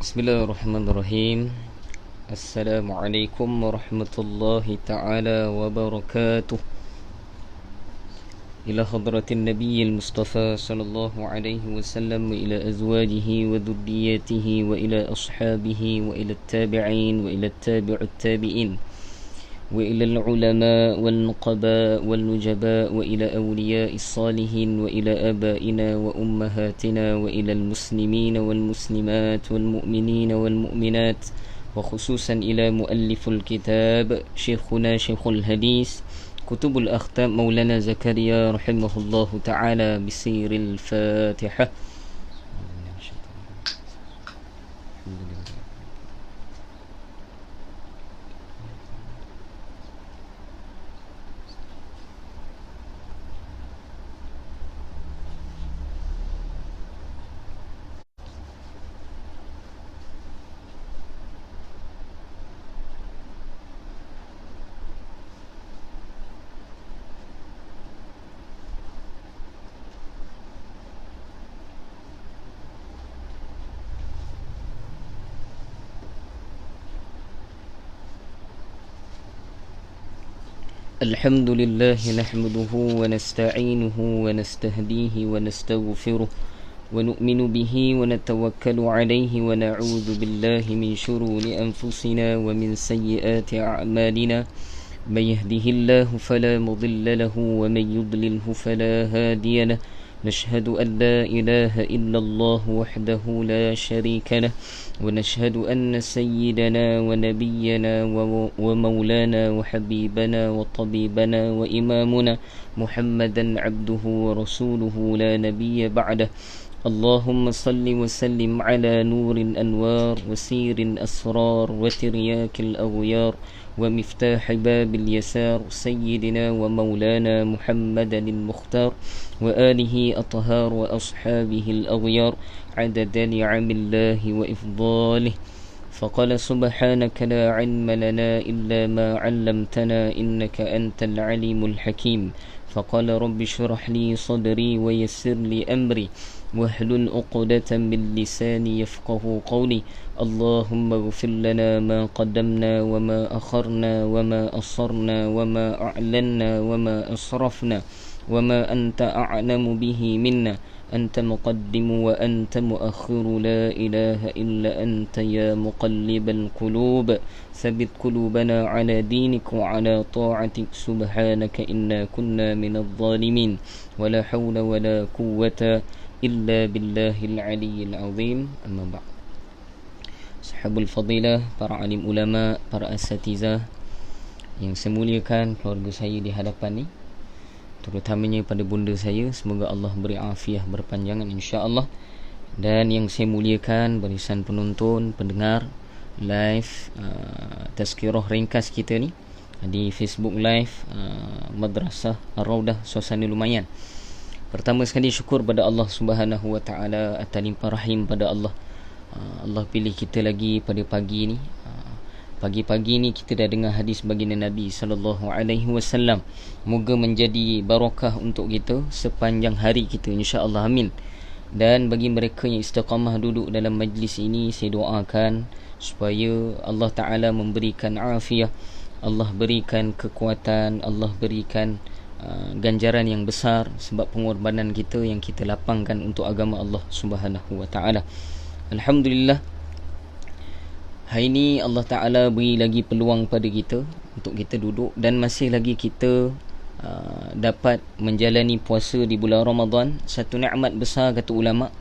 Bismillahirrahmanirrahim. Assalamualaikum warahmatullahi ta'ala wabarakatuh. Ila hadratin nabiyil mustafa sallallahu alaihi wasallam, wa ila azwajihi wa dhurriyyatihi, wa ila ashabihi, wa ila tabi'in, wa ila tabi'ut tabi'in, wa ila al-ulama wal nuqaba wal nujaba, wa ila awliya'is salihin, wa ila abaina wa ummahatina, wa ila al-muslimin wal muslimat wal mu'minin wal mu'minat, wa khususan ila mualliful kitab syekhuna syekhul hadis kutubul akhtam Maulana Zakaria rahimahullahu ta'ala bisiril Fatihah. الحمد لله نحمده ونستعينه ونستهديه ونستغفره ونؤمن به ونتوكل عليه ونعوذ بالله من شرور أنفسنا ومن سيئات أعمالنا. من يهده الله فلا مضل له ومن يضلله فلا هادي له. نشهد أن لا إله إلا الله وحده لا شريك له، ونشهد أن سيدنا ونبينا ومولانا وحبيبنا وطبيبنا وإمامنا محمدا عبده ورسوله لا نبي بعده. اللهم صل وسلم على نور الأنوار وسير الأسرار وترياك الأغيار ومفتاح باب اليسار سيدنا ومولانا محمد المختار وآله أطهار وأصحابه الأغيار عدد نعم الله وإفضاله. فقال سبحانك لا علم لنا إلا ما علمتنا إنك أنت العليم الحكيم. فقال رب اشرح لي صدري ويسر لي أمري واحلل عقدة من لساني يفقه قولي. اللهم اغفر لنا ما قدمنا وما أخرنا وما أصرنا وما أعلنا وما أسرفنا وما أنت أعلم به منا. أنت مقدم وأنت مؤخر، لا إله إلا أنت يا مقلب القلوب ثبت قلوبنا على دينك وعلى طاعتك. سبحانك إنا كنا من الظالمين، ولا حول ولا قوة إلا بالله العلي العظيم. أما بعد. Sahabul Fadilah, para alim ulama, para asatizah yang saya muliakan, keluarga saya di hadapan ni, terutamanya pada bunda saya, semoga Allah beri afiah berpanjangan insya-Allah. Dan yang saya muliakan barisan penonton, pendengar live tazkirah ringkas kita ni di Facebook live Madrasah Ar-Raudah, suasana lumayan. Pertama sekali syukur pada Allah Subhanahu wa taala atas limpah rahim pada Allah. Allah pilih kita lagi pada pagi ni. Pagi-pagi ni kita dah dengar hadis baginda Nabi sallallahu alaihi wasallam. Moga menjadi barakah untuk kita sepanjang hari kita insya-Allah, amin. Dan bagi mereka yang istiqamah duduk dalam majlis ini, saya doakan supaya Allah Taala memberikan afiah, Allah berikan kekuatan, Allah berikan ganjaran yang besar sebab pengorbanan kita yang kita lapangkan untuk agama Allah Subhanahu wa taala. Alhamdulillah, hari ini Allah Ta'ala beri lagi peluang pada kita untuk kita duduk, dan masih lagi kita dapat menjalani puasa di bulan Ramadan. Satu nikmat besar kata ulama,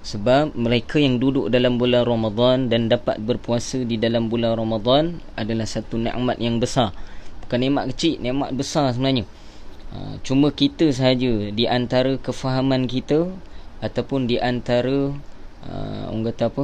sebab mereka yang duduk dalam bulan Ramadan dan dapat berpuasa di dalam bulan Ramadan adalah satu nikmat yang besar. Bukan nikmat kecil, nikmat besar sebenarnya. Cuma kita sahaja di antara kefahaman kita ataupun di antara orang kata apa,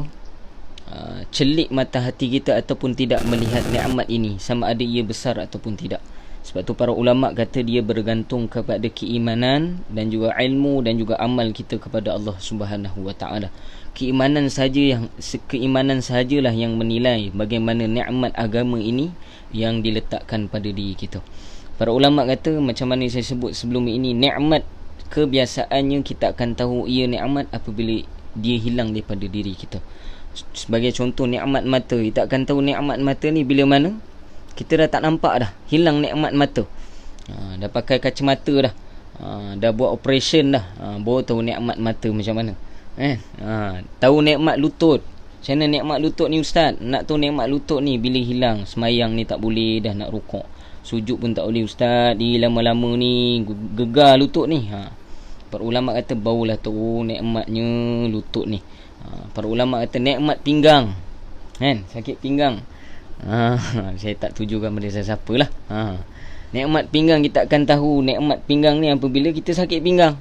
celik mata hati kita ataupun tidak melihat nikmat ini sama ada ia besar ataupun tidak. Sebab tu para ulama kata dia bergantung kepada keimanan dan juga ilmu dan juga amal kita kepada Allah Subhanahu wa taala. Keimanan sahajalah yang menilai bagaimana nikmat agama ini yang diletakkan pada diri kita. Para ulama kata, macam mana saya sebut sebelum ini, nikmat kebiasaannya kita akan tahu ia nikmat apabila dia hilang daripada diri kita. Sebagai contoh nikmat mata, kita akan tahu nikmat mata ni bila mana kita dah tak nampak dah, hilang nikmat mata. Dah pakai kacamata dah, dah buat operation dah, baru tahu nikmat mata macam mana. Tahu nikmat lutut. Macam mana nikmat lutut ni ustaz? Nak tahu nikmat lutut ni bila hilang, semayang ni tak boleh dah, nak rukuk, sujud pun tak boleh ustaz, di lama-lama ni gegar lutut ni. Para ulama kata barulah tahu nikmatnya lutut ni. Para ulama kata nikmat pinggang, kan, sakit pinggang. Saya tak tujukan pada siapa lah. Nikmat pinggang kita akan tahu nikmat pinggang ni apabila kita sakit pinggang.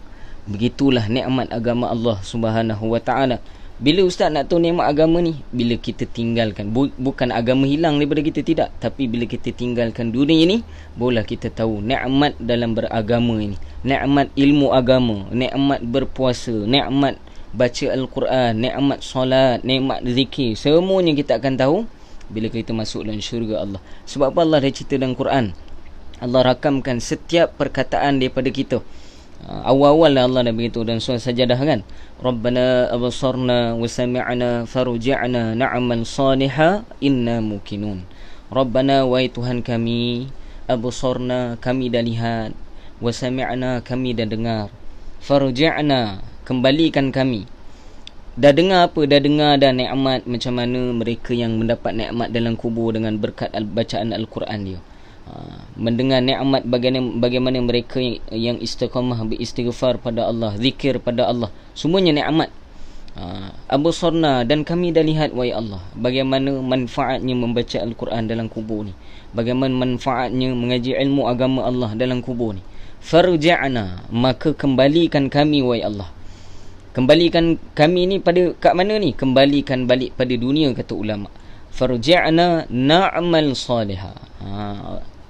Begitulah nikmat agama Allah Subhanahu wa taala. Bila ustaz nak tahu nikmat agama ni? Bila kita tinggalkan, bukan agama hilang daripada kita, tidak, tapi bila kita tinggalkan dunia ni, barulah kita tahu nikmat dalam beragama ini. Nikmat ilmu agama, nikmat berpuasa, nikmat baca Al-Quran, nikmat solat, nikmat zikir, semuanya kita akan tahu bila kita masuk dalam syurga Allah. Sebab apa Allah dah cerita dalam Quran? Allah rakamkan setiap perkataan daripada kita. Awal-awal Allah dah beritahu dalam surah Sajadah kan, Rabbana absarna wa sami'na farji'na na'mal salihah inna muqinun. Rabbana, wahai Tuhan kami, absarna, kami dah lihat, wa sami'na, kami dah dengar, farji'na, kembalikan kami. Dah dengar apa? Dah dengar dah nikmat macam mana mereka yang mendapat nikmat dalam kubur dengan berkat bacaan Al-Quran dia. Mendengar nikmat bagaimana mereka yang istiqamah beristighfar pada Allah, zikir pada Allah, semuanya nikmat. Absarna, dan kami dah lihat wahai Allah, bagaimana manfaatnya membaca Al-Quran dalam kubur ni, bagaimana manfaatnya mengaji ilmu agama Allah dalam kubur ni. Farji'na, maka kembalikan kami wahai Allah. Kembalikan kami ni pada kat mana ni? Kembalikan balik pada dunia, kata ulama. Farji'na na'mal salihah.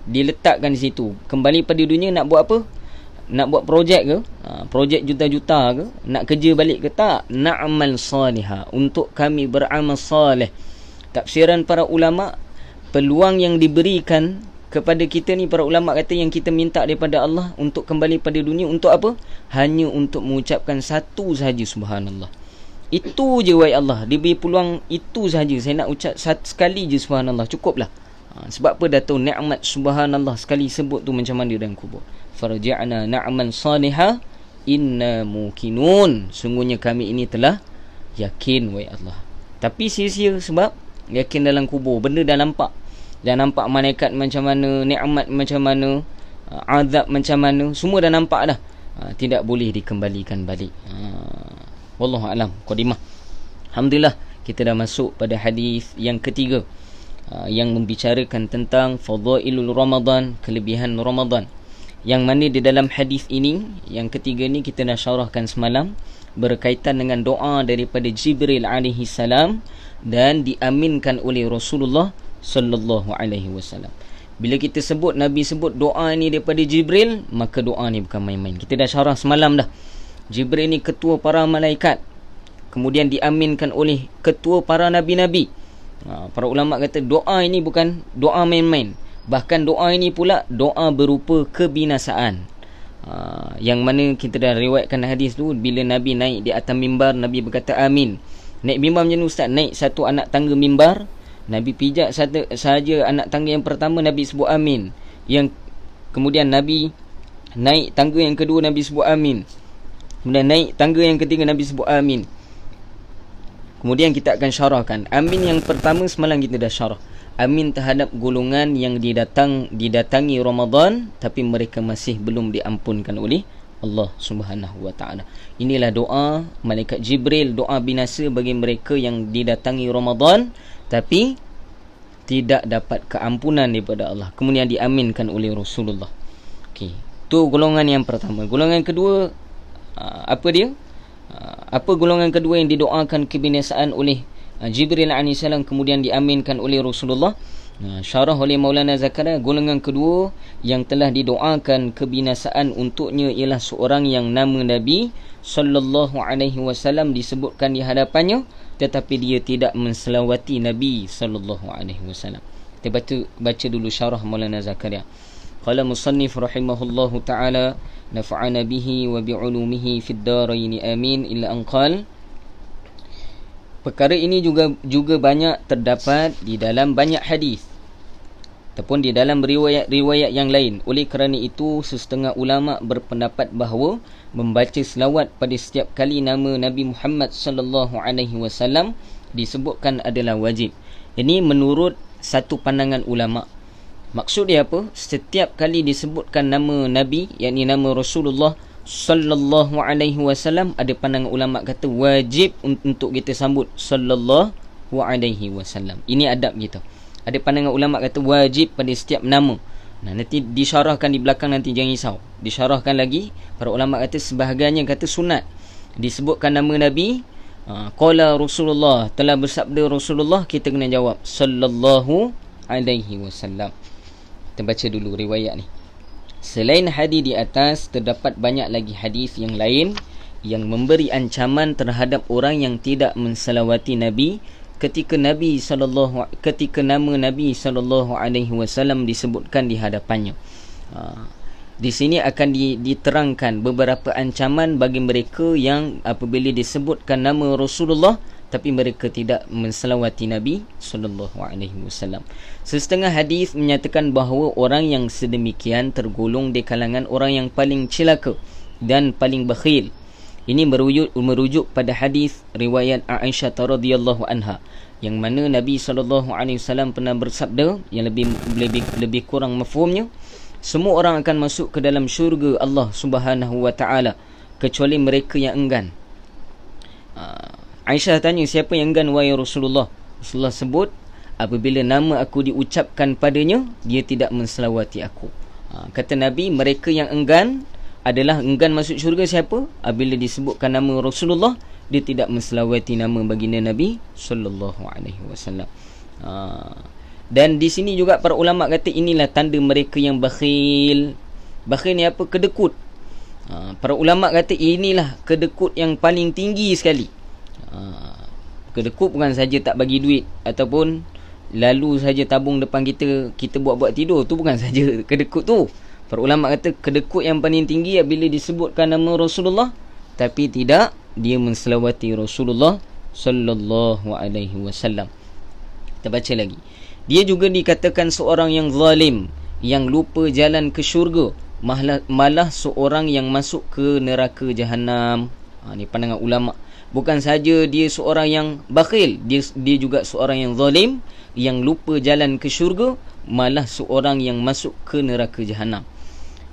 Diletakkan di situ. Kembali pada dunia nak buat apa? Nak buat projek ke? Projek juta-juta ke? Nak kerja balik ke? Tak. Na'mal salihah, untuk kami beramal salih. Tafsiran para ulama, peluang yang diberikan kepada kita ni, para ulama kata yang kita minta daripada Allah untuk kembali pada dunia, untuk apa? Hanya untuk mengucapkan satu sahaja subhanallah. Itu je wahai Allah, diberi peluang itu sahaja. Saya nak ucap sekali je subhanallah, cukuplah. Sebab apa? Dah tahu nikmat subhanallah sekali sebut tu macam mana dalam kubur. Farji'na na'mal salihah inna muqinun, sungguhnya kami ini telah yakin wahai Allah. Tapi sia-sia sebab yakin dalam kubur, benda dah nampak. Dah nampak malaikat macam mana, nikmat macam mana, azab macam mana, semua dah nampak dah. Tidak boleh dikembalikan balik. Wallahu a'lam. Qadimah. Alhamdulillah, kita dah masuk pada hadis yang ketiga, yang membicarakan tentang fadailul Ramadan, kelebihan Ramadan. Yang mana di dalam hadis ini, yang ketiga ni kita dah syarahkan semalam, berkaitan dengan doa daripada Jibril alaihi salam dan diaminkan oleh Rasulullah sallallahu alaihi wasallam. Bila kita sebut, Nabi sebut doa ni daripada Jibril, maka doa ni bukan main-main. Kita dah syarah semalam dah. Jibril ni ketua para malaikat, kemudian diaminkan oleh ketua para nabi-nabi. Para ulama kata doa ini bukan doa main-main. Bahkan doa ini pula doa berupa kebinasaan. Yang mana kita dah riwayatkan hadis tu, bila Nabi naik di atas mimbar, Nabi berkata amin. Naik mimbar macam ni ustaz, naik satu anak tangga mimbar, Nabi pijak sahaja anak tangga yang pertama, Nabi sebut amin. Yang kemudian Nabi naik tangga yang kedua, Nabi sebut amin. Kemudian naik tangga yang ketiga, Nabi sebut amin. Kemudian kita akan syarahkan. Amin yang pertama semalam kita dah syarah. Amin terhadap golongan yang didatangi Ramadan tapi mereka masih belum diampunkan oleh Allah Subhanahu wa taala. Inilah doa malaikat Jibril, doa binasa bagi mereka yang didatangi Ramadan tapi tidak dapat keampunan daripada Allah, kemudian diaminkan oleh Rasulullah. Okey, tu golongan yang pertama. Golongan kedua, apa dia? Apa golongan kedua yang didoakan kebinasaan oleh Jibril AS kemudian diaminkan oleh Rasulullah? Syarah oleh Maulana Zakaria, golongan kedua yang telah didoakan kebinasaan untuknya ialah seorang yang nama Nabi sallallahu alaihi wasallam disebutkan di hadapannya tetapi dia tidak menselawati Nabi sallallahu alaihi wasallam. Kita baca dulu syarah Maulana Zakaria. Qala musannif rahimahullahu ta'ala, nafa'ana bihi wa bi'ulumihi fid darain amin, illa an qala Perkara ini juga banyak terdapat di dalam banyak hadis ataupun di dalam riwayat-riwayat yang lain. Oleh kerana itu, setengah ulama berpendapat bahawa membaca selawat pada setiap kali nama Nabi Muhammad sallallahu alaihi wasallam disebutkan adalah wajib. Ini menurut satu pandangan ulama. Maksud dia apa? Setiap kali disebutkan nama Nabi, yakni nama Rasulullah sallallahu alaihi wasallam, ada pandangan ulama kata wajib untuk kita sambut sallallahu alaihi wasallam. Ini adab kita. Ada pandangan ulama kata wajib pada setiap nama. Nah, nanti disyarahkan di belakang, nanti jangan risau. Disyarahkan lagi, para ulama kata sebahagiannya kata sunat. Disebutkan nama Nabi, qala Rasulullah, telah bersabda Rasulullah, kita kena jawab sallallahu alaihi wasallam. Kita baca dulu riwayat ni. Selain hadis di atas, terdapat banyak lagi hadis yang lain yang memberi ancaman terhadap orang yang tidak menselawati Nabi ketika nama Nabi sallallahu alaihi wasallam disebutkan di hadapannya. Di sini akan diterangkan beberapa ancaman bagi mereka yang apabila disebutkan nama Rasulullah tapi mereka tidak menselawati Nabi sallallahu alaihi wasallam. Setengah hadis menyatakan bahawa orang yang sedemikian tergolong di kalangan orang yang paling celaka dan paling bakhil. Ini merujuk pada hadis riwayat Aisyah radhiyallahu anha, yang mana Nabi sallallahu alaihi wasallam pernah bersabda, yang lebih kurang mafhumnya, semua orang akan masuk ke dalam syurga Allah Subhanahu wa taala kecuali mereka yang enggan. Aisyah tanya, siapa yang enggan wahai Rasulullah? Rasulullah sebut, apabila nama aku diucapkan padanya, dia tidak menselawati aku. Kata Nabi, mereka yang enggan adalah enggan masuk syurga siapa? Apabila disebutkan nama Rasulullah, dia tidak menselawati nama baginda Nabi sallallahu alaihi wasallam. Dan di sini juga para ulama kata inilah tanda mereka yang bakhil. Bakhil ni apa? Kedekut. Para ulama kata inilah kedekut yang paling tinggi sekali. Kedekut bukan saja tak bagi duit ataupun lalu saja tabung depan kita buat-buat tidur, tu bukan saja kedekut tu. Para ulama kata kedekut yang paling tinggi apabila disebutkan nama Rasulullah tapi tidak dia menselawati Rasulullah sallallahu alaihi wasallam. Kita baca lagi. Dia juga dikatakan seorang yang zalim, yang lupa jalan ke syurga, malah seorang yang masuk ke neraka jahanam. Ni pandangan ulama. Bukan saja dia seorang yang bakhil, dia juga seorang yang zalim, yang lupa jalan ke syurga, malah seorang yang masuk ke neraka jahanam.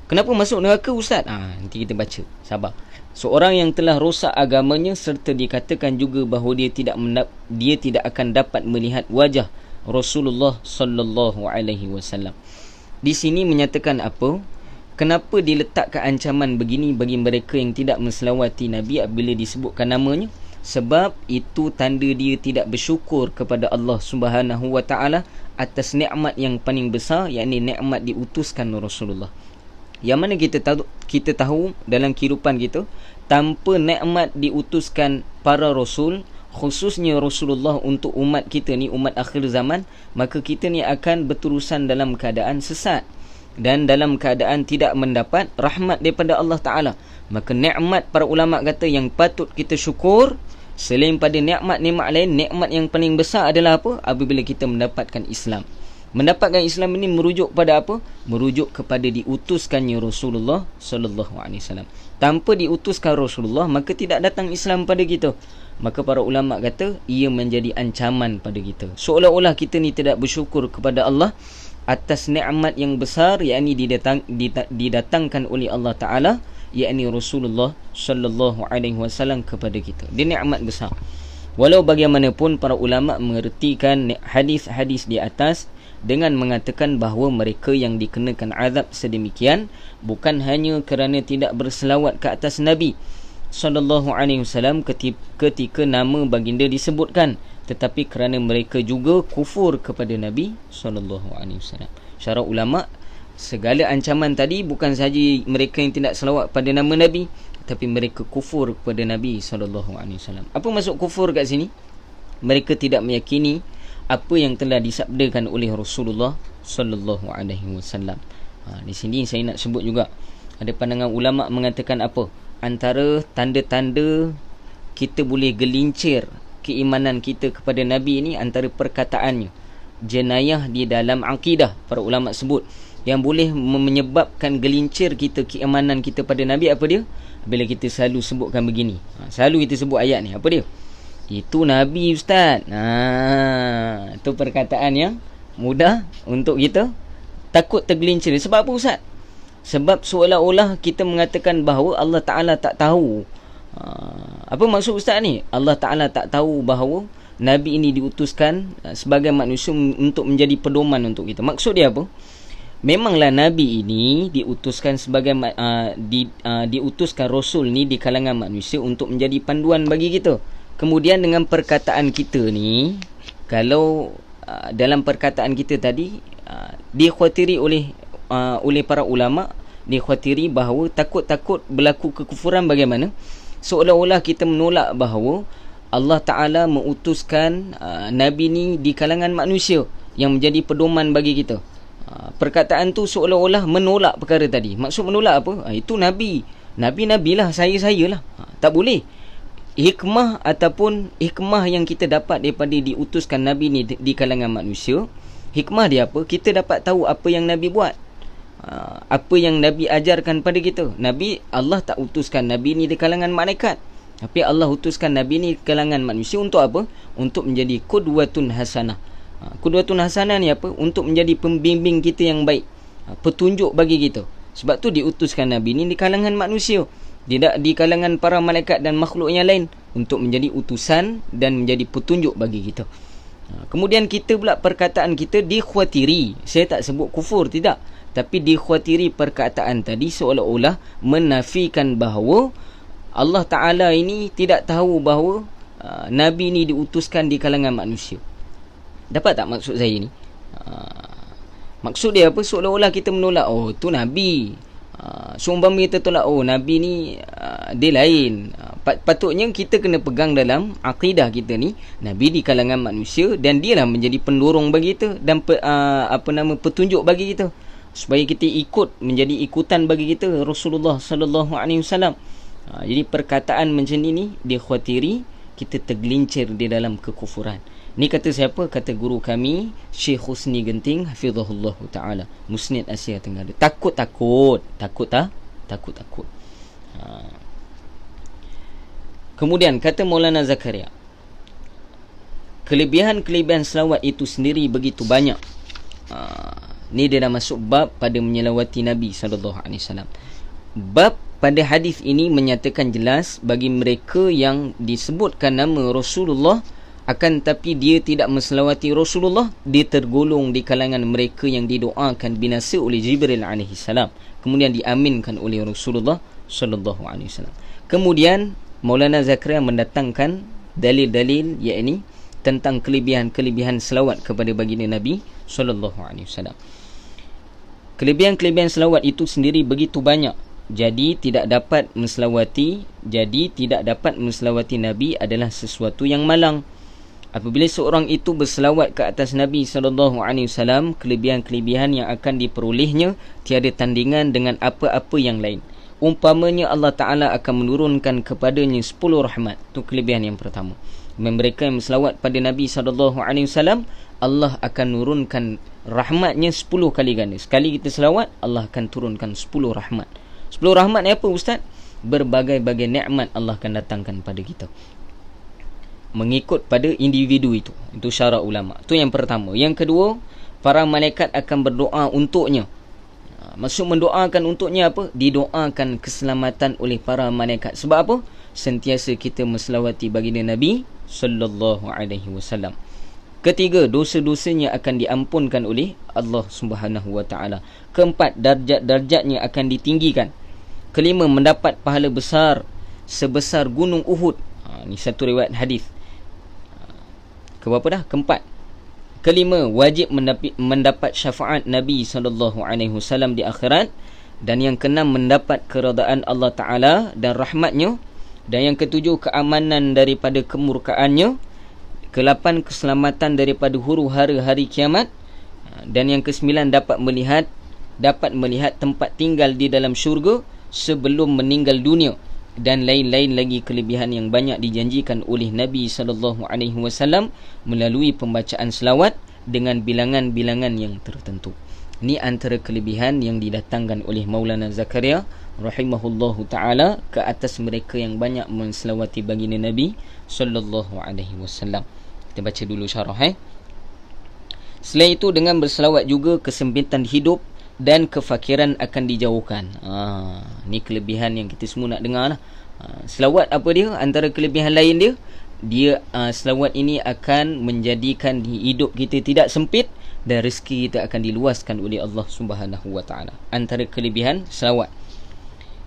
Kenapa masuk neraka, Ustaz? Nanti kita baca. Sabar. Seorang yang telah rosak agamanya serta dikatakan juga bahawa dia tidak akan dapat melihat wajah Rasulullah sallallahu alaihi wasallam. Di sini menyatakan apa? Kenapa diletakkan ancaman begini bagi mereka yang tidak menselawati Nabi apabila disebutkan namanya? Sebab itu tanda dia tidak bersyukur kepada Allah Subhanahu wa taala atas nikmat yang paling besar, yakni nikmat diutuskan Rasulullah. Yang mana kita tahu dalam kehidupan kita, tanpa nikmat diutuskan para rasul, khususnya Rasulullah untuk umat kita ni, umat akhir zaman, maka kita ni akan berterusan dalam keadaan sesat dan dalam keadaan tidak mendapat rahmat daripada Allah Ta'ala. Maka nikmat, para ulama kata yang patut kita syukur selain pada nikmat-nikmat lain, nikmat yang paling besar adalah apa? Apabila kita mendapatkan Islam. Mendapatkan Islam ini merujuk pada apa? Merujuk kepada diutuskannya Rasulullah sallallahu alaihi wasallam. Tanpa diutuskan Rasulullah, maka tidak datang Islam pada kita. Maka para ulama kata ia menjadi ancaman pada kita. Seolah-olah kita ni tidak bersyukur kepada Allah atas nikmat yang besar, yakni didatangkan oleh Allah Ta'ala, yakni Rasulullah sallallahu alaihi wasallam kepada kita. Dia nikmat besar. Walau bagaimanapun, para ulama mengertikan hadis-hadis di atas dengan mengatakan bahawa mereka yang dikenakan azab sedemikian bukan hanya kerana tidak berselawat ke atas Nabi sallallahu alaihi wasallam ketika nama baginda disebutkan, tetapi kerana mereka juga kufur kepada Nabi sallallahu alaihi wasallam. Syarah ulama, segala ancaman tadi bukan sahaja mereka yang tidak selawat pada nama Nabi, tapi mereka kufur kepada Nabi sallallahu alaihi wasallam. Apa maksud kufur kat sini? Mereka tidak meyakini apa yang telah disabdakan oleh Rasulullah sallallahu alaihi wasallam. Di sini saya nak sebut juga ada pandangan ulama mengatakan apa? Antara tanda-tanda kita boleh gelincir, keimanan kita kepada Nabi ini antara perkataannya. Jenayah di dalam akidah, para ulama sebut, yang boleh menyebabkan gelincir kita keimanan kita pada Nabi, apa dia? Bila kita selalu sebutkan begini, selalu kita sebut ayat ni, apa dia? Itu Nabi, Ustaz. Itu perkataan yang mudah untuk kita takut tergelincir. Sebab apa, Ustaz? Sebab seolah-olah kita mengatakan bahawa Allah Ta'ala tak tahu. Apa maksud Ustaz ni? Allah Ta'ala tak tahu bahawa Nabi ini diutuskan sebagai manusia untuk menjadi pedoman untuk kita. Maksud dia apa? Memanglah Nabi ini diutuskan sebagai diutuskan Rasul ni di kalangan manusia untuk menjadi panduan bagi kita. Kemudian dengan perkataan kita ni, kalau dalam perkataan kita tadi dikhawatiri oleh para ulama, dikhawatiri bahawa takut-takut berlaku kekufuran. Bagaimana? Seolah-olah kita menolak bahawa Allah Ta'ala mengutuskan Nabi ni di kalangan manusia yang menjadi pedoman bagi kita. Perkataan tu seolah-olah menolak perkara tadi. Maksud menolak apa? Itu Nabi. Nabi lah, saya lah. Tak boleh. Hikmah ataupun hikmah yang kita dapat daripada diutuskan Nabi ni di kalangan manusia, hikmah dia apa? Kita dapat tahu apa yang Nabi buat, apa yang Nabi ajarkan pada kita. Allah tak utuskan Nabi ni di kalangan malaikat, tapi Allah utuskan Nabi ni di kalangan manusia untuk apa? Untuk menjadi qudwatun hasanah. Qudwatun hasanah ni apa? Untuk menjadi pembimbing kita yang baik, petunjuk bagi kita. Sebab tu diutuskan Nabi ni di kalangan manusia, tidak di kalangan para malaikat dan makhluk yang lain, untuk menjadi utusan dan menjadi petunjuk bagi kita. Kemudian kita pula perkataan kita dikhawatiri. Saya tak sebut kufur, tidak, tapi dikhawatiri perkataan tadi seolah-olah menafikan bahawa Allah Ta'ala ini tidak tahu bahawa Nabi ini diutuskan di kalangan manusia. Dapat tak maksud saya ni? Maksud dia apa? Seolah-olah kita menolak, oh tu Nabi. Seumpama kita tolak, oh Nabi ni dia lain. Patutnya kita kena pegang dalam akidah kita ni, Nabi di kalangan manusia, dan dia lah menjadi pendorong bagi kita dan petunjuk bagi kita, supaya kita ikut, menjadi ikutan bagi kita Rasulullah sallallahu alaihi wasallam. Jadi perkataan macam ni dikhawatiri kita tergelincir di dalam kekufuran. Ni kata siapa? Kata guru kami, Syekh Husni Genting hafizahullah taala, Musnid Asia Tenggara. Takut. Kemudian kata Maulana Zakaria, kelebihan-kelebihan selawat itu sendiri begitu banyak. Ni dia dah masuk bab pada menyelawati Nabi sallallahu alaihi wasallam. Bab pada hadis ini menyatakan jelas bagi mereka yang disebutkan nama Rasulullah, akan tapi dia tidak menselawati Rasulullah, dia tergolong di kalangan mereka yang didoakan binasa oleh Jibril alaihi salam, kemudian diaminkan oleh Rasulullah sallallahu alaihi wasallam. Kemudian Maulana Zakaria mendatangkan dalil-dalil, yakni tentang kelebihan-kelebihan selawat kepada baginda Nabi sallallahu alaihi wasallam. Kelebihan-kelebihan selawat itu sendiri begitu banyak. Jadi tidak dapat menselawati Nabi adalah sesuatu yang malang. Apabila seorang itu berselawat ke atas Nabi sallallahu alaihi wasallam, kelebihan-kelebihan yang akan diperolehnya tiada tandingan dengan apa-apa yang lain. Umpamanya Allah Ta'ala akan menurunkan kepadanya 10 rahmat. Itu kelebihan yang pertama. Mereka yang berselawat pada Nabi sallallahu alaihi wasallam, Allah akan nurunkan rahmatnya 10 kali ganda. Sekali kita selawat, Allah akan turunkan 10 rahmat. 10 rahmat ni apa, Ustaz? Berbagai-bagai nikmat Allah akan datangkan pada kita, mengikut pada individu itu. Itu syarat ulama. Itu yang pertama. Yang kedua, para malaikat akan berdoa untuknya. Maksud mendoakan untuknya apa? Didoakan keselamatan oleh para malaikat. Sebab apa? Sentiasa kita menselawati baginda Nabi sallallahu alaihi wasallam. Ketiga, dosa-dosanya akan diampunkan oleh Allah Subhanahu wa taala. Keempat, darjat-darjatnya akan ditinggikan. Kelima, mendapat pahala besar sebesar gunung Uhud. Ini satu riwayat hadis. Keberapa dah? Keempat. Kelima, wajib mendapat syafaat Nabi SAW di akhirat. Dan yang keenam, mendapat keredaan Allah Ta'ala dan rahmatnya. Dan yang ketujuh, keamanan daripada kemurkaannya. Kelapan, keselamatan daripada huru-hara hari kiamat. Dan yang kesembilan, dapat melihat tempat tinggal di dalam syurga sebelum meninggal dunia. dan lain-lain lagi kelebihan yang banyak dijanjikan oleh Nabi SAW melalui pembacaan selawat dengan bilangan-bilangan yang tertentu. Ini antara kelebihan yang didatangkan oleh Maulana Zakaria rahimahullahu ta'ala ke atas mereka yang banyak menselawati baginda Nabi SAW. Kita baca dulu syarah. Selain itu, dengan berselawat juga kesempitan hidup dan kefakiran akan dijauhkan. Ni kelebihan yang kita semua nak dengar lah. Selawat apa dia? Antara kelebihan lain dia selawat ini akan menjadikan hidup kita tidak sempit dan rezeki kita akan diluaskan oleh Allah Subhanahu wa taala. Antara kelebihan selawat.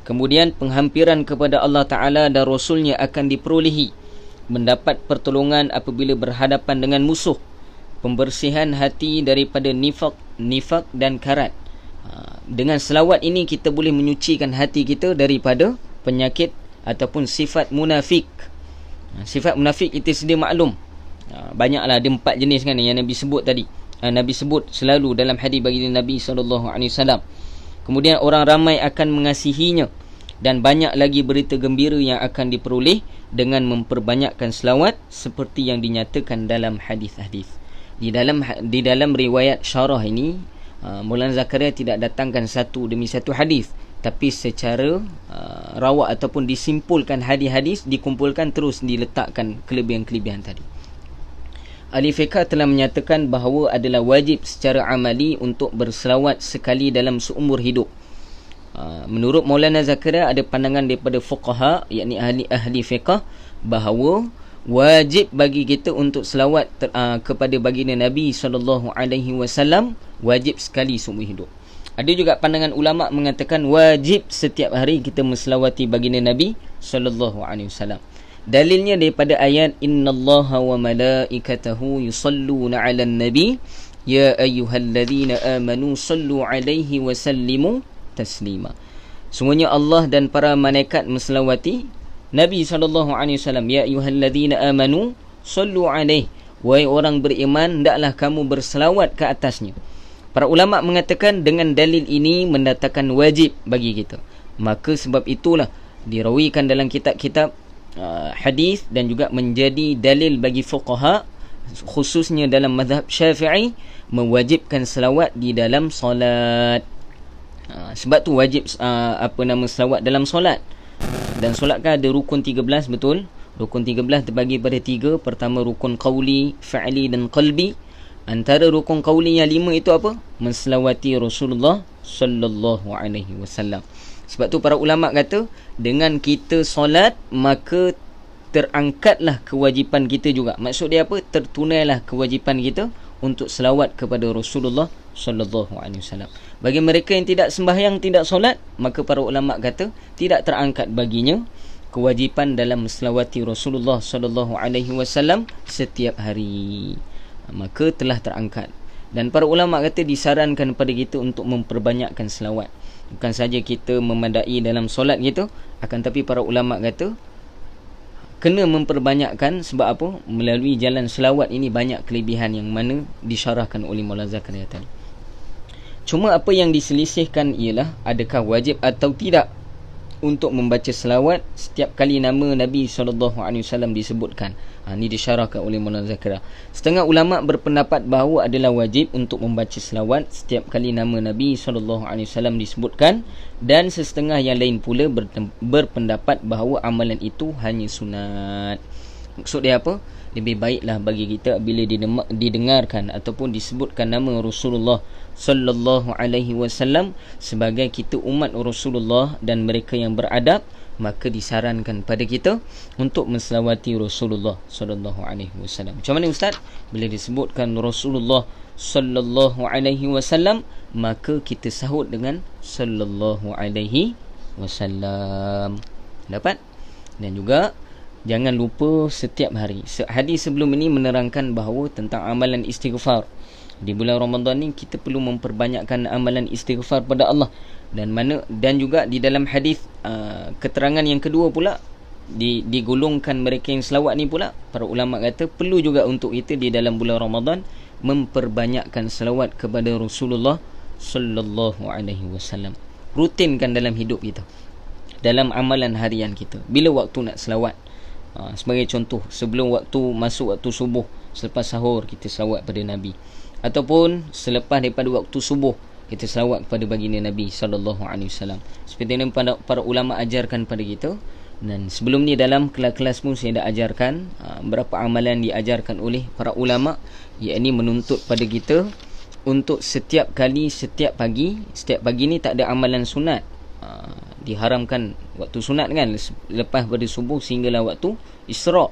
Kemudian penghampiran kepada Allah Taala dan Rasulnya akan diperolehi. Mendapat pertolongan apabila berhadapan dengan musuh. Pembersihan hati daripada nifak dan karat. Dengan selawat ini kita boleh menyucikan hati kita daripada penyakit ataupun sifat munafik. Sifat munafik itu sedia maklum. Banyaklah, ada 4 jenis kan yang Nabi sebut tadi. Nabi sebut selalu dalam hadis baginda Nabi SAW. Kemudian orang ramai akan mengasihinya dan banyak lagi berita gembira yang akan diperoleh dengan memperbanyakkan selawat seperti yang dinyatakan dalam hadis-hadis. Di dalam riwayat syarah ini, Maulana Zakaria tidak datangkan satu demi satu hadis, tapi secara rawak ataupun disimpulkan hadis-hadis, dikumpulkan terus diletakkan kelebihan-kelebihan tadi. Ahli fiqh telah menyatakan bahawa adalah wajib secara amali untuk berselawat sekali dalam seumur hidup. Menurut Maulana Zakaria ada pandangan daripada fuqaha, yakni ahli fiqh, bahawa wajib bagi kita untuk selawat kepada baginda Nabi SAW, wajib sekali seumur hidup. Ada juga pandangan ulama mengatakan wajib setiap hari kita menselawati baginda Nabi SAW. Dalilnya daripada ayat innallaha wa malaikatahu yusalluna 'alan nabi ya ayyuhalladzina amanu sallu 'alaihi wa sallimu taslima. Semuanya Allah dan para malaikat menselawati Nabi SAW. Ya ayyuhalladzina amanu sallu 'alaihi, wahai orang beriman, hendaklah kamu berselawat ke atasnya. Para ulama mengatakan dengan dalil ini mendatangkan wajib bagi kita. Maka sebab itulah dirawikan dalam kitab-kitab hadis dan juga menjadi dalil bagi fuqaha, khususnya dalam mazhab Syafi'i, mewajibkan selawat di dalam solat. Sebab tu wajib selawat dalam solat. Dan solat kan ada rukun 13, betul? Rukun 13 terbagi pada 3. Pertama rukun qauli, fa'li dan qalbi. Antara rukun qauli yang 5 itu apa? Menselawati Rasulullah sallallahu alaihi wasallam. Sebab tu para ulama kata dengan kita solat maka terangkatlah kewajipan kita juga. Maksud dia apa? Tertunailah kewajipan kita untuk selawat kepada Rasulullah sallallahu alaihi wasallam. Bagi mereka yang tidak sembahyang, tidak solat, maka para ulama kata tidak terangkat baginya kewajipan dalam selawati Rasulullah sallallahu alaihi wasallam setiap hari. Maka telah terangkat. Dan para ulama kata disarankan kepada kita untuk memperbanyakkan selawat. Bukan saja kita memadai dalam solat gitu, akan tapi para ulama kata kena memperbanyakkan. Sebab apa? Melalui jalan selawat ini banyak kelebihan yang mana disyarahkan oleh Maulana Zakaria tadi. Cuma apa yang diselisihkan ialah adakah wajib atau tidak untuk membaca selawat setiap kali nama Nabi SAW disebutkan. Ini disyarahkan oleh Maulana Zakaria. Setengah ulama berpendapat bahawa adalah wajib untuk membaca selawat setiap kali nama Nabi SAW disebutkan, dan setengah yang lain pula berpendapat bahawa amalan itu hanya sunat. Maksud dia apa? Lebih baiklah bagi kita bila didengarkan ataupun disebutkan nama Rasulullah sallallahu alaihi wasallam sebagai kita umat Rasulullah dan mereka yang beradab, maka disarankan pada kita untuk menselawati Rasulullah sallallahu alaihi wasallam. Macam mana ustaz? Bila disebutkan Rasulullah sallallahu alaihi wasallam, maka kita sahut dengan sallallahu alaihi wasallam. Dapat? Dan juga jangan lupa setiap hari. Hadis sebelum ini menerangkan bahawa tentang amalan istighfar. Di bulan Ramadan ni kita perlu memperbanyakkan amalan istighfar pada Allah. Dan juga di dalam hadis keterangan yang kedua pula digolongkan mereka yang selawat ni pula, para ulama kata perlu juga untuk kita di dalam bulan Ramadan memperbanyakkan selawat kepada Rasulullah sallallahu alaihi wasallam. Rutinkan dalam hidup kita. dalam amalan harian kita. Bila waktu nak selawat? Sebagai contoh, sebelum waktu masuk waktu subuh, selepas sahur kita selawat pada Nabi, ataupun selepas daripada waktu subuh kita selawat kepada baginda Nabi sallallahu alaihi wasallam. Seperti yang para ulama ajarkan pada kita. Dan sebelum ni dalam kelas-kelas pun saya dah ajarkan berapa amalan diajarkan oleh para ulama, yakni menuntut pada kita untuk setiap pagi ni tak ada amalan sunat. Diharamkan waktu sunat kan, lepas pada subuh sehinggalah waktu Isra'.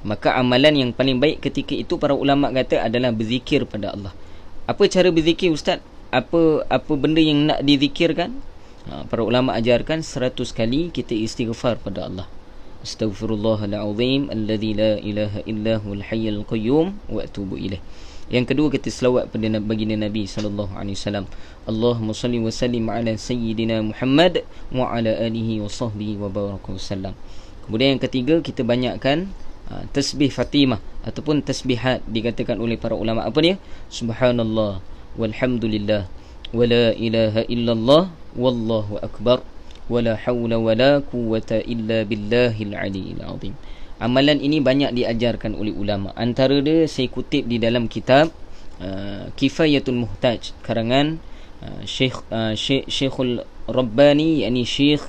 Maka amalan yang paling baik ketika itu para ulama kata adalah berzikir pada Allah. Apa cara berzikir, Ustaz? Apa benda yang nak dizikirkan? Para ulama ajarkan 100 kali kita istighfar pada Allah. Astaghfirullahalazim alladzi la ilaha illa huwal hayyul qayyum wa atubu ilaih. Yang kedua, kita selawat pada baginda Nabi sallallahu alaihi wasallam. Allahumma salli wa sallim ala sayyidina Muhammad wa ala alihi wa sahbihi wa baraka wasallam. Kemudian yang ketiga, kita banyakkan tasbih Fatimah ataupun tasbihat. Dikatakan oleh para ulama apa dia? Subhanallah walhamdulillah wala ilaha illallah wallahu akbar wala hawla wala quwwata illa billahil aliyyil azim. Amalan ini banyak diajarkan oleh ulama. Antara dia saya kutip di dalam kitab Kifayatul Muhtaj karangan Syekhul Rabbani, yakni Syekh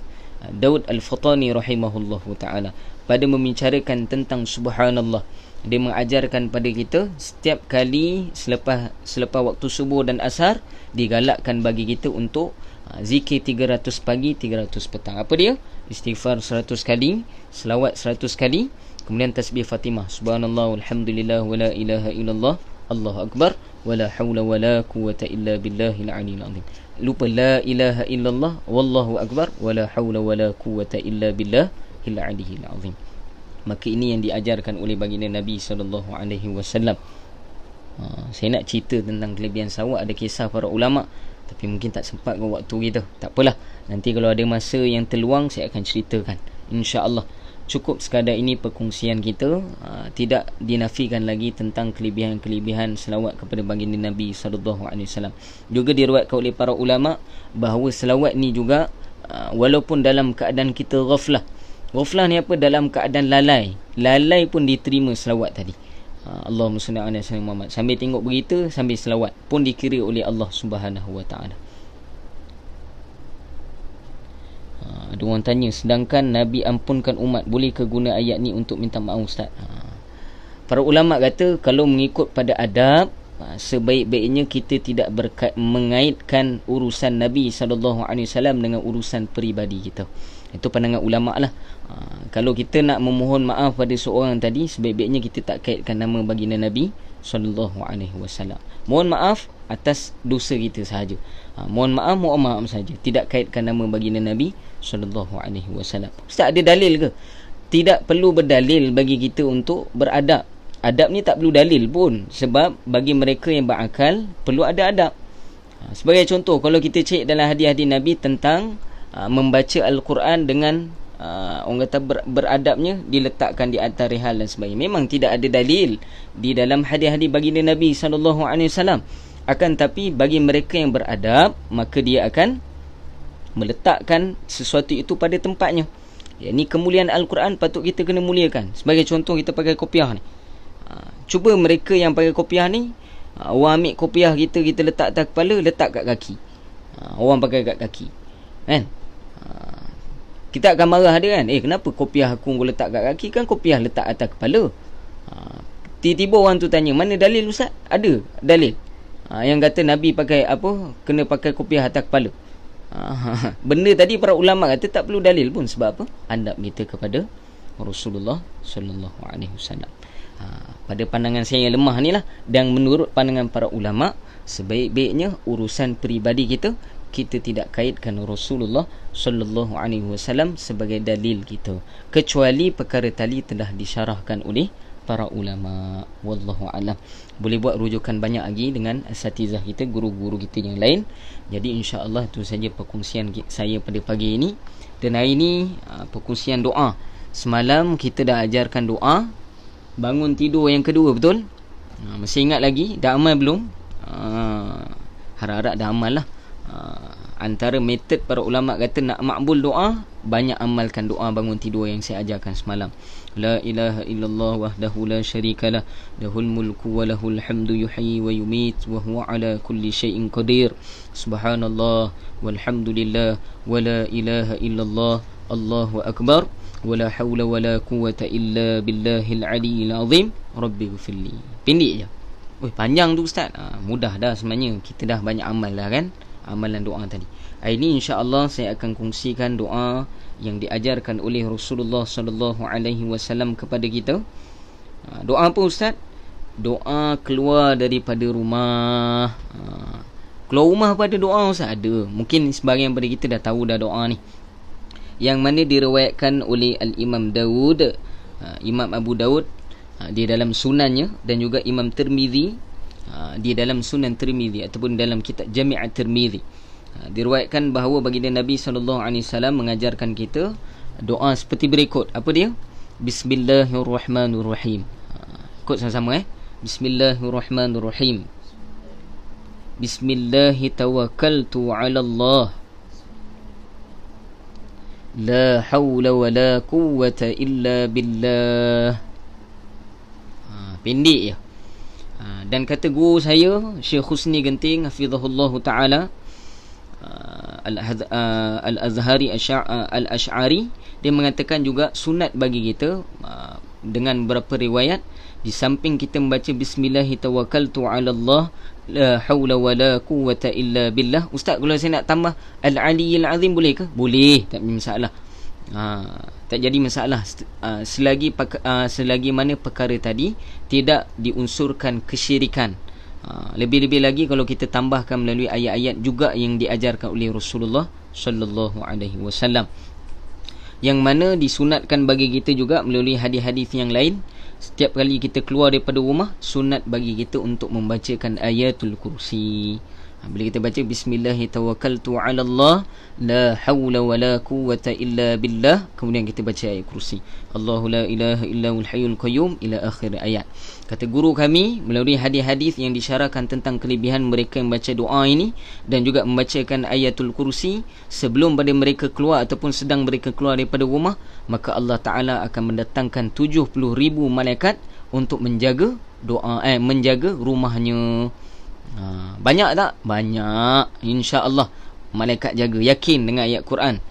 Daud Al-Fatani rahimahullahu taala, pada membicarakan tentang subhanallah. Dia mengajarkan pada kita setiap kali selepas waktu subuh dan asar digalakkan bagi kita untuk zikir 300 pagi, 300 petang. Apa dia? Istighfar 100 kali, selawat 100 kali, kemudian tasbih Fatimah. Subhanallah walhamdulillah wala ilaha illallah, Allahu akbar, wala haula wala quwwata illa billahil aliyyil azim. Lupa la ilaha illallah wallahu akbar wala haula wala quwwata illa billahil aliyyil azim. Maka ini yang diajarkan oleh baginda Nabi sallallahu alaihi wasallam. Saya nak cerita tentang kelebihan salawat, ada kisah para ulama, tapi mungkin tak sempat ke waktu kita. Tak apalah, nanti kalau ada masa yang terluang saya akan ceritakan, insya-Allah. Cukup sekadar ini perkongsian kita. Tidak dinafikan lagi tentang kelebihan-kelebihan selawat kepada baginda Nabi sallallahu alaihi wasallam. Juga diriwayatkan oleh para ulama bahawa selawat ni juga walaupun dalam keadaan kita ghaflah. Ghaflah ni apa? Dalam keadaan lalai pun diterima selawat tadi. Allahumma salli ala sayyidina Muhammad. Sambil tengok berita, sambil selawat pun dikira oleh Allah Subhanahu wa taala. Ada orang tanya, sedangkan Nabi ampunkan umat, boleh ke guna ayat ni untuk minta maaf, Ustaz? Para ulama kata kalau mengikut pada adab, sebaik-baiknya kita tidak mengaitkan urusan Nabi SAW dengan urusan peribadi kita. Itu pandangan ulama lah. Kalau kita nak memohon maaf pada seorang tadi, sebaik-baiknya kita tak kaitkan nama baginda Nabi SAW. Mohon maaf atas dosa kita sahaja. Mohon maaf saja. Tidak kaitkan nama baginda Nabi SAW. Ustaz, ada dalil ke? Tidak perlu berdalil bagi kita untuk beradab. Adab ni tak perlu dalil pun, sebab bagi mereka yang berakal perlu ada adab. Sebagai contoh, kalau kita cek dalam hadis-hadis Nabi tentang membaca Al-Quran dengan orang kata beradabnya, diletakkan di atas rihal dan sebagainya. Memang tidak ada dalil di dalam hadis-hadis baginda Nabi SAW. Akan tapi bagi mereka yang beradab, maka dia akan meletakkan sesuatu itu pada tempatnya. Ini kemuliaan Al-Quran patut kita kena muliakan. Sebagai contoh, kita pakai kopiah ni. Cuba mereka yang pakai kopiah ni, orang ambil kopiah kita letak atas kepala, letak kat kaki. Orang pakai kat kaki, kan? Kita akan marah dia, kan? Kenapa kopiah aku letak kat kaki? Kan kopiah letak atas kepala. Tiba-tiba orang tu tanya, mana dalil, Ustaz? Ada dalil yang kata Nabi pakai apa, kena pakai kopiah atas kepala. Benda tadi para ulama kata tak perlu dalil pun. Sebab apa? Adab kita kepada Rasulullah sallallahu alaihi wasallam. Pada pandangan saya yang lemah ni lah, dan menurut pandangan para ulama, sebaik-baiknya urusan peribadi kita tidak kaitkan Rasulullah sallallahu alaihi wasallam sebagai dalil kita, kecuali perkara tali telah disyarahkan oleh para ulama. Wallahu alam. Boleh buat rujukan banyak lagi dengan asatizah kita, guru-guru kita yang lain. Jadi insya-Allah itu saja perkongsian saya pada pagi ini. Dan hari ini perkongsian doa. Semalam kita dah ajarkan doa bangun tidur yang kedua, betul? Masih ingat lagi? Dah amal belum? Harap-harap dah amal lah. Antara metod para ulama kata nak makbul doa, banyak amalkan doa bangun tidur yang saya ajarkan semalam. La ilaha illallah wahdahu la syarikalah, lahul mulku wa lahul hamdu yuhyi wa yumit wa huwa ala kulli syai'in qadir. Subhanallah walhamdulillah wa la ilaha illallah, Allahu akbar, wa la hawla wa la quwwata illa billahil aliyyil azim, rabbi ghfirli. Pendek je. Panjang tu ustaz. Mudah dah sebenarnya. Kita dah banyak amal dah kan, amalan doa tadi. Ini insya-Allah saya akan kongsikan doa yang diajarkan oleh Rasulullah sallallahu alaihi wasallam kepada kita. Doa apa ustaz? Doa keluar daripada rumah. Keluar rumah pada doa ustaz ada. Mungkin sebahagian daripada kita dah tahu dah doa ni. Yang mana diriwayatkan oleh Al-Imam Daud, Imam Abu Daud di dalam sunannya, dan juga Imam Tirmizi di dalam Sunan Tirmizi ataupun dalam kitab Jami' At-Tirmizi. Diriwayatkan bahawa baginda Nabi SAW mengajarkan kita doa seperti berikut. Apa dia? Bismillahirrahmanirrahim. Ikut sama-sama Bismillahirrahmanirrahim. Bismillahi tawakkaltu 'ala Allah. La hawla wa la quwwata illa billah. Pendek je. Dan kata guru saya Syekh Husni Genting hafizahullah taala, Al-Azhari Al-Ash'ari, dia mengatakan juga sunat bagi kita dengan beberapa riwayat, di samping kita membaca bismillahi tawakkaltu 'ala Allah la haula wala quwwata illa billah. Ustaz, kalau saya nak tambah al-aliyyil azim boleh ke? Boleh, tak ada masalah. Tak jadi masalah selagi mana perkara tadi tidak diunsurkan kesyirikan. Lebih-lebih lagi kalau kita tambahkan melalui ayat-ayat juga yang diajarkan oleh Rasulullah sallallahu alaihi wasallam, yang mana disunatkan bagi kita juga melalui hadis-hadis yang lain. Setiap kali kita keluar daripada rumah, sunat bagi kita untuk membacakan ayatul kursi. Bila kita baca bismillahi tawakkaltu 'ala Allah la haula wala quwwata illa billah, kemudian kita baca ayat kursi, Allahu la ilaha illahul hayyul qayyum, ila akhir ayat. Kata guru kami melalui hadis-hadis yang disyarahkan tentang kelebihan mereka yang baca doa ini dan juga membacakan ayatul kursi sebelum pada mereka keluar ataupun sedang mereka keluar daripada rumah, maka Allah Ta'ala akan mendatangkan 70,000 malaikat untuk menjaga menjaga rumahnya. Banyak tak? Banyak, insya-Allah malaikat jaga. Yakin dengan ayat Quran,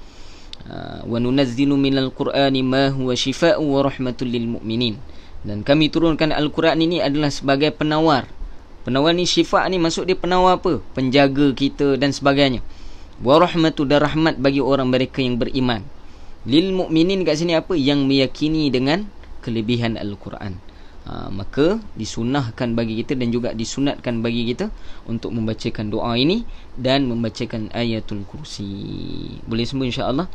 wa nunazzilu minal qur'ani ma huwa shifaa'un wa rahmatul lil mu'minin. Dan kami turunkan Al-Quran ini adalah sebagai penawar. Penawar ni, syifa' ni maksud dia penawar apa? Penjaga kita dan sebagainya. Wa rahmatul, dan rahmat bagi orang mereka yang beriman. Lil mu'minin kat sini apa? Yang meyakini dengan kelebihan Al-Quran. Maka disunahkan bagi kita dan juga disunatkan bagi kita untuk membacakan doa ini dan membacakan ayatul kursi. Boleh semua insya-Allah.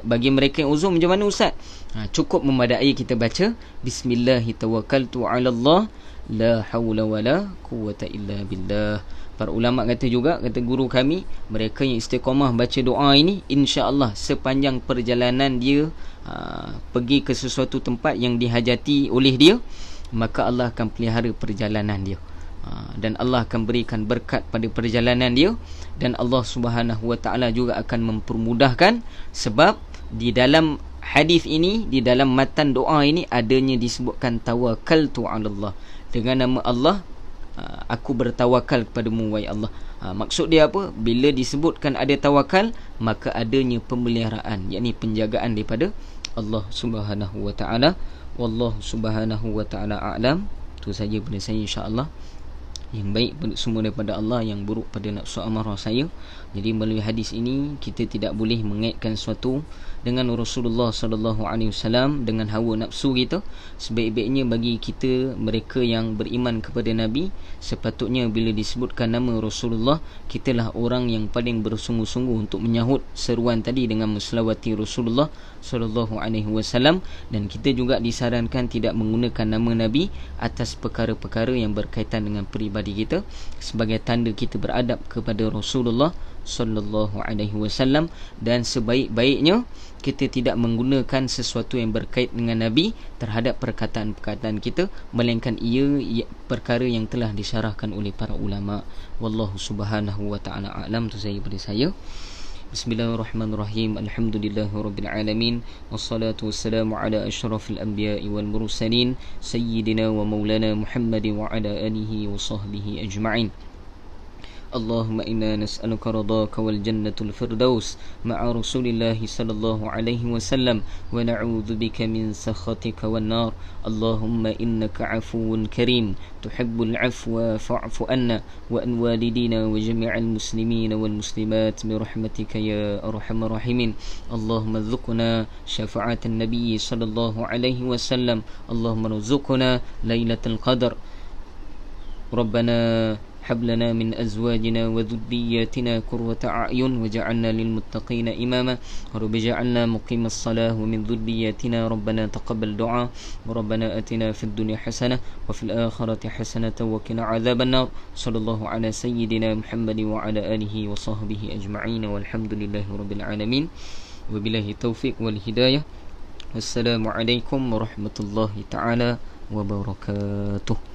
Bagi mereka yang uzur macam mana ustaz? Cukup memadai kita baca bismillahi tawakkaltu 'ala Allah la haula wala quwwata illa billah. Para ulama kata juga, kata guru kami, mereka yang istiqamah baca doa ini, insya-Allah sepanjang perjalanan dia pergi ke sesuatu tempat yang dihajati oleh dia, maka Allah akan pelihara perjalanan dia, dan Allah akan berikan berkat pada perjalanan dia, dan Allah Subhanahu wa taala juga akan mempermudahkan. Sebab di dalam hadis ini, di dalam matan doa ini adanya disebutkan tawakkaltu 'ala Allah, dengan nama Allah, aku bertawakal kepadamu wahai Allah. Maksud dia apa? Bila disebutkan ada tawakal, maka adanya pemeliharaan, yakni penjagaan daripada Allah Subhanahu wa taala. Wallahu subhanahu wa ta'ala a'lam. Itu saja pada saya insya-Allah. Yang baik semua daripada Allah, yang buruk pada nafsu amarah saya. Jadi melalui hadis ini kita tidak boleh mengaitkan sesuatu dengan Rasulullah sallallahu alaihi wasallam dengan hawa nafsu kita. Sebaik-baiknya bagi kita, mereka yang beriman kepada Nabi, sepatutnya bila disebutkan nama Rasulullah, kitalah orang yang paling bersungguh-sungguh untuk menyahut seruan tadi dengan menselawati Rasulullah sallallahu alaihi wasallam. Dan kita juga disarankan tidak menggunakan nama Nabi atas perkara-perkara yang berkaitan dengan peribadi kita, sebagai tanda kita beradab kepada Rasulullah sallallahu alaihi wasallam. Dan sebaik-baiknya kita tidak menggunakan sesuatu yang berkait dengan Nabi terhadap perkataan-perkataan kita, melainkan ia perkara yang telah disyarahkan oleh para ulama. Wallahu subhanahu wa ta'ala a'lam. Tu saya pada saya. Bismillahirrahmanirrahim. Alhamdulillahirabbil alamin. Wassalatu wassalamu ala asyrafil anbiya'i wal mursalin sayyidina wa maulana Muhammadin wa ala alihi wa sahbihi ajma'in. اللهم إنا نسألك رضاك والجنة الفردوس مع رسول الله صلى الله عليه وسلم ونعوذ بك من سخطك والنار. اللهم إنك عفو كريم تحب العفو فاعف عنا وأن والدينا وجميع المسلمين والمسلمات برحمتك يا أرحم الراحمين. اللهم ارزقنا شفاعة النبي صلى الله عليه وسلم. اللهم ارزقنا ليلة القدر. ربنا هب لنا من أزواجنا وذرياتنا قرة أعين وجعلنا للمتقين إماما. رب اجعلنا مقيم الصلاة ومن ذرياتنا ربنا تقبل دعاء. وربنا آتنا في الدنيا حسنة وفي الآخرة حسنة وقنا عذاب النار. صلى الله على سيدنا محمد وعلى آله وصحبه أجمعين والحمد لله رب العالمين وبالله التوفيق والهداية. والسلام عليكم ورحمة الله تعالى وبركاته.